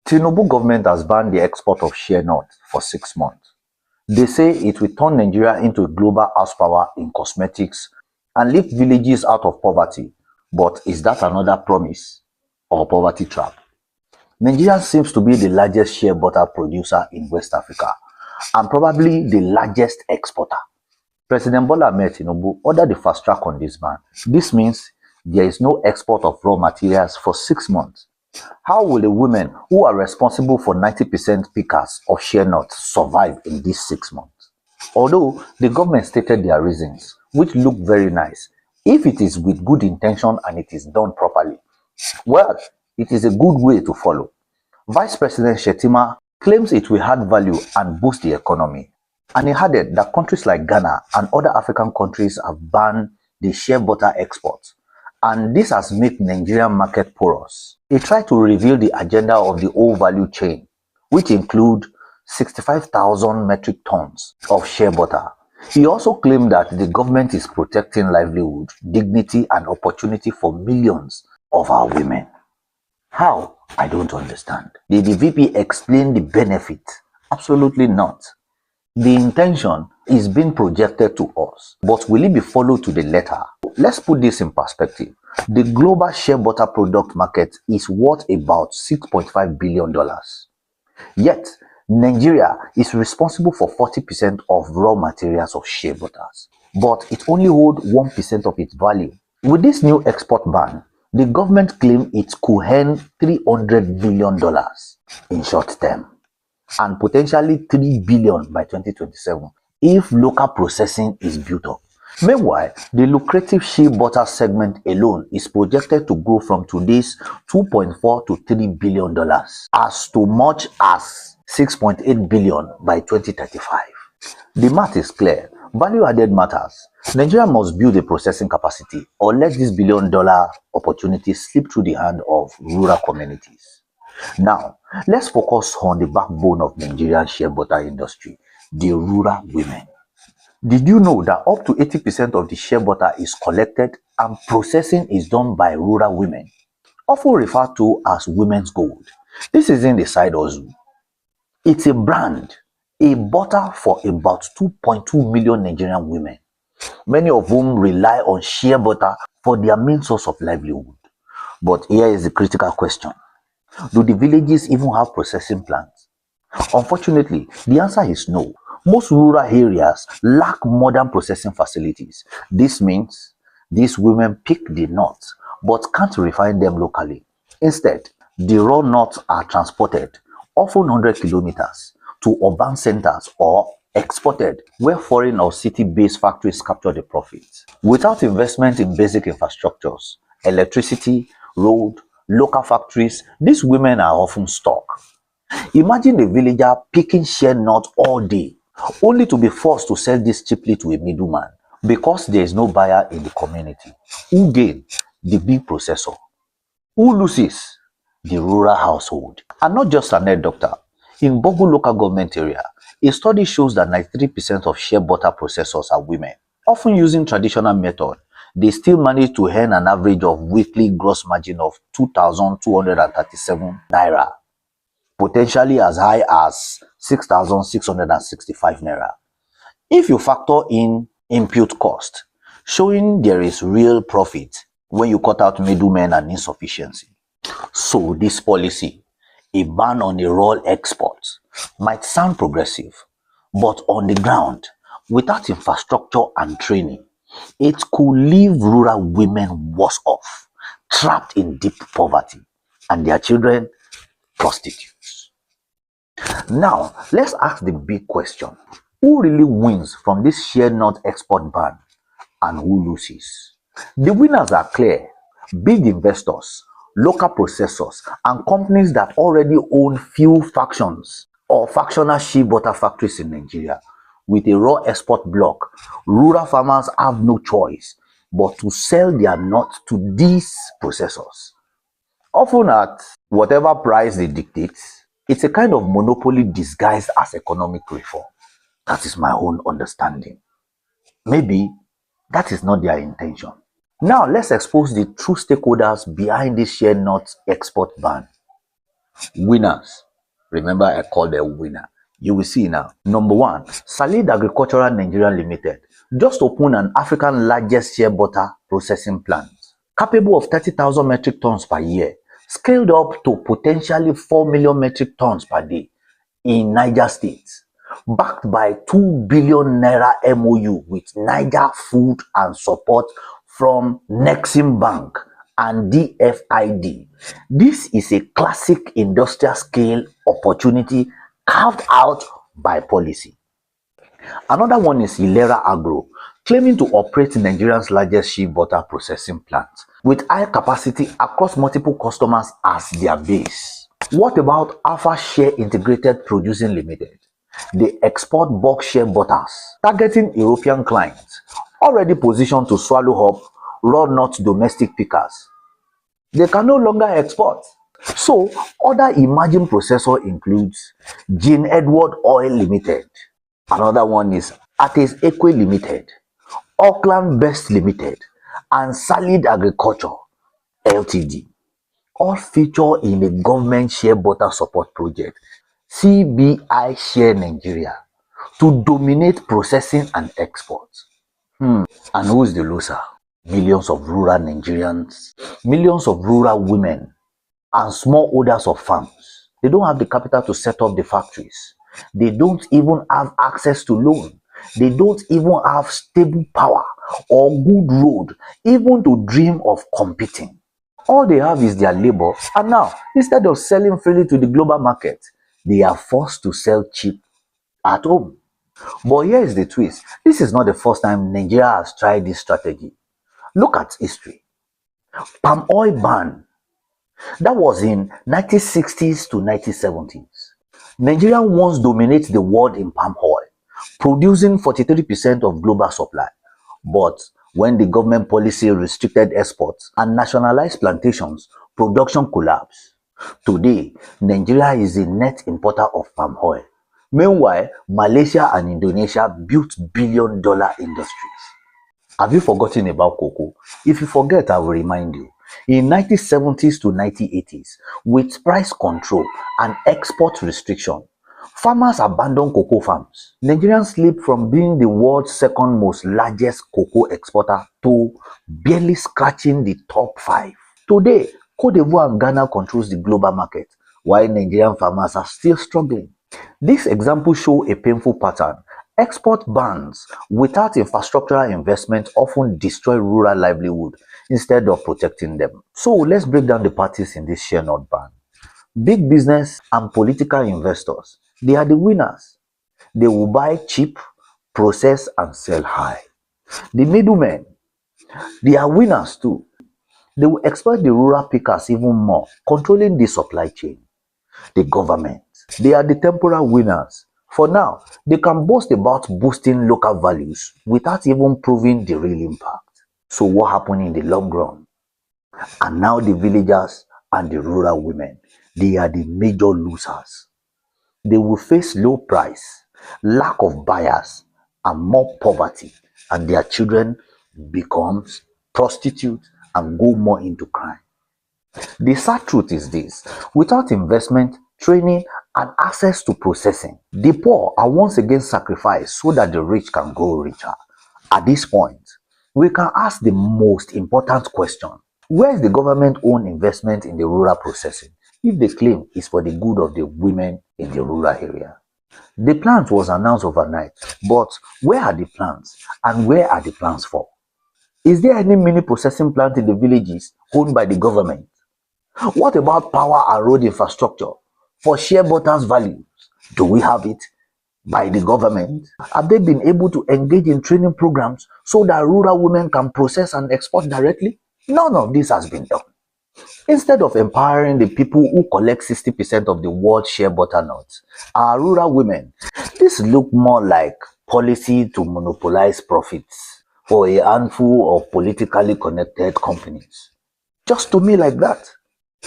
Tinubu government has banned the export of shea nut for 6 months. They say it will turn Nigeria into a global house power in cosmetics and lift villages out of poverty. But is that another promise or poverty trap? Nigeria seems to be the largest shea butter producer in West Africa and probably the largest exporter. President Bola Tinubu ordered the fast track on this ban. This means there is no export of raw materials for 6 months. How will the women who are responsible for 90% pickers of shea nuts survive in these 6 months? Although the government stated their reasons, which look very nice, if it is with good intention and it is done properly, well, it is a good way to follow. Vice President Shetima claims it will add value and boost the economy. And he added that countries like Ghana and other African countries have banned the shea butter exports, and this has made Nigerian market porous. He tried to reveal the agenda of the whole value chain, which include 65,000 metric tons of shea butter. He also claimed that the government is protecting livelihood, dignity, and opportunity for millions of our women. How? I don't understand. Did the VP explain the benefit? Absolutely not. The intention is being projected to us, but will it be followed to the letter? Let's put this in perspective. The global shea butter product market is worth about $6.5 billion. Yet, Nigeria is responsible for 40% of raw materials of shea butters, but it only holds 1% of its value. With this new export ban, the government claims it could earn $300 billion in short term, and potentially $3 billion by 2027 if local processing is built up. Meanwhile, the lucrative shea butter segment alone is projected to grow from today's $2.4 to $3 billion as to much as $6.8 billion by 2035. The math is clear. Value added matters. Nigeria must build a processing capacity or let this billion-dollar opportunity slip through the hand of rural communities. Now, let's focus on the backbone of Nigerian shea butter industry, the rural women. Did you know that up to 80% of the shea butter is collected and processing is done by rural women, often referred to as women's gold? This isn't a side hustle. It's a brand, a butter for about 2.2 million Nigerian women, many of whom rely on shea butter for their main source of livelihood. But here is the critical question. Do the villages even have processing plants? Unfortunately, the answer is no. Most rural areas lack modern processing facilities. This means these women pick the nuts but can't refine them locally. Instead, the raw nuts are transported, often 100 kilometers, to urban centers or exported where foreign or city-based factories capture the profits. Without investment in basic infrastructures, electricity, road, local factories, these women are often stuck. Imagine a villager picking shea nuts all day, only to be forced to sell this cheaply to a middleman because there is no buyer in the community. Who gains? The big processor. Who loses? The rural household. And not just an head doctor. In Bogu local government area, a study shows that 93% of shea butter processors are women. Often using traditional method, they still manage to earn an average of weekly gross margin of 2,237 naira, potentially as high as 6,665 naira. If you factor in input cost, showing there is real profit when you cut out middlemen and insufficiency. So this policy, a ban on the raw exports, might sound progressive, but on the ground, without infrastructure and training, it could leave rural women worse off, trapped in deep poverty, and their children prostitutes. Now, let's ask the big question. Who really wins from this shea nut export ban and who loses? The winners are clear. Big investors, local processors, and companies that already own few factions or factional shea butter factories in Nigeria. With a raw export block, rural farmers have no choice but to sell their nuts to these processors, often at whatever price they dictate. It's a kind of monopoly disguised as economic reform. That is my own understanding. Maybe that is not their intention. Now let's expose the true stakeholders behind this shea nut export ban. Winners. Remember, I called them winner. You will see now. Number one, Salid Agricultural Nigeria Limited just opened an African largest shea butter processing plant, capable of 30,000 metric tons per year, scaled up to potentially 4 million metric tons per day in Niger State, backed by 2 billion naira MOU with Niger Food and Support from Nexim Bank and DFID. This is a classic industrial scale opportunity carved out by policy. Another one is Ilera Agro, claiming to operate Nigeria's largest shea butter processing plant with high capacity across multiple customers as their base. What about Alpha Shea Integrated Producing Limited? They export bulk shea butters, targeting European clients, already positioned to swallow up raw nut domestic pickers. They can no longer export. So, other emerging processor includes Jean Edward Oil Limited. Another one is Ates Equi Limited, Auckland Best Limited, and Salid Agriculture Ltd. All feature in the government shea butter support project, CBI Share Nigeria, to dominate processing and export. And who is the loser? Millions of rural Nigerians, millions of rural women, and small owners of farms. They don't have the capital to set up the factories. They don't even have access to loan. They don't even have stable power or good road, even to dream of competing. All they have is their labor, and now, instead of selling freely to the global market, they are forced to sell cheap at home. But here is the twist. This is not the first time Nigeria has tried this strategy. Look at history. Palm oil ban. That was in 1960s to 1970s. Nigeria once dominated the world in palm oil, producing 43% of global supply. But when the government policy restricted exports and nationalized plantations, production collapsed. Today, Nigeria is a net importer of palm oil. Meanwhile, Malaysia and Indonesia built billion-dollar industries. Have you forgotten about cocoa? If you forget, I will remind you. In 1970s to 1980s, with price control and export restriction, farmers abandoned cocoa farms. Nigerians slipped from being the world's second most largest cocoa exporter to barely scratching the top 5. Today, Cote d'Ivoire and Ghana controls the global market, while Nigerian farmers are still struggling. This example shows a painful pattern. Export bans without infrastructural investment often destroy rural livelihood instead of protecting them. So let's break down the parties in this share nut ban. Big business and political investors, they are the winners. They will buy cheap, process and sell high. The middlemen, they are winners too. They will exploit the rural pickers even more, controlling the supply chain. The government, they are the temporal winners. For now, they can boast about boosting local values without even proving the real impact. So what happened in the long run? And now the villagers and the rural women, they are the major losers. They will face low price, lack of buyers, and more poverty, and their children becomes prostitutes and go more into crime. The sad truth is this: without investment, training, and access to processing, the poor are once again sacrificed so that the rich can grow richer. At this point, we can ask the most important question: where is the government-owned investment in the rural processing if the claim is for the good of the women in the rural area? The plant was announced overnight, but where are the plants and where are the plans for? Is there any mini processing plant in the villages owned by the government? What about power and road infrastructure for shea butter's values? Do we have it by the government? Have they been able to engage in training programs so that rural women can process and export directly? None of this has been done. Instead of empowering the people who collect 60% of the world's shea butter nuts, our rural women, this look more like policy to monopolize profits for a handful of politically connected companies. Just to me like that.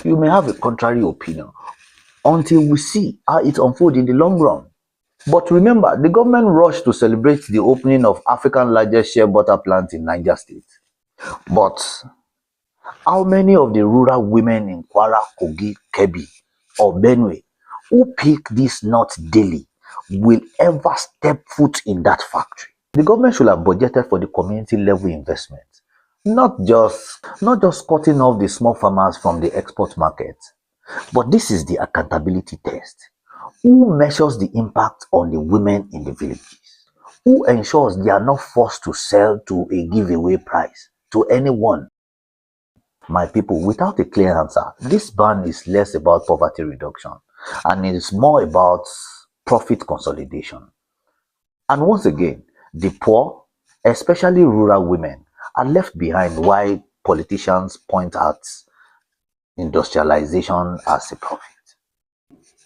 You may have a contrary opinion until we see how it unfolds in the long run. But remember, the government rushed to celebrate the opening of Africa's largest shea butter plant in Niger State. But how many of the rural women in Kwara, Kogi, Kebbi or Benue who pick these nuts daily will ever step foot in that factory. The government should have budgeted for the community level investment, not just cutting off the small farmers from the export market. But this is the accountability test. Who measures the impact on the women in the villages? Who ensures they are not forced to sell to a giveaway price to anyone? My people, without a clear answer, this ban is less about poverty reduction and it is more about profit consolidation. And once again, the poor, especially rural women, are left behind while politicians point out industrialization as a profit.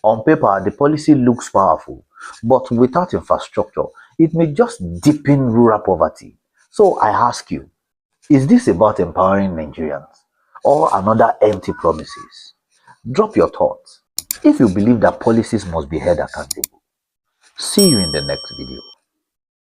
On paper, the policy looks powerful, but without infrastructure, it may just deepen rural poverty. So I ask you, is this about empowering Nigerians or another empty promises? Drop your thoughts. If you believe that policies must be held accountable, see you in the next video.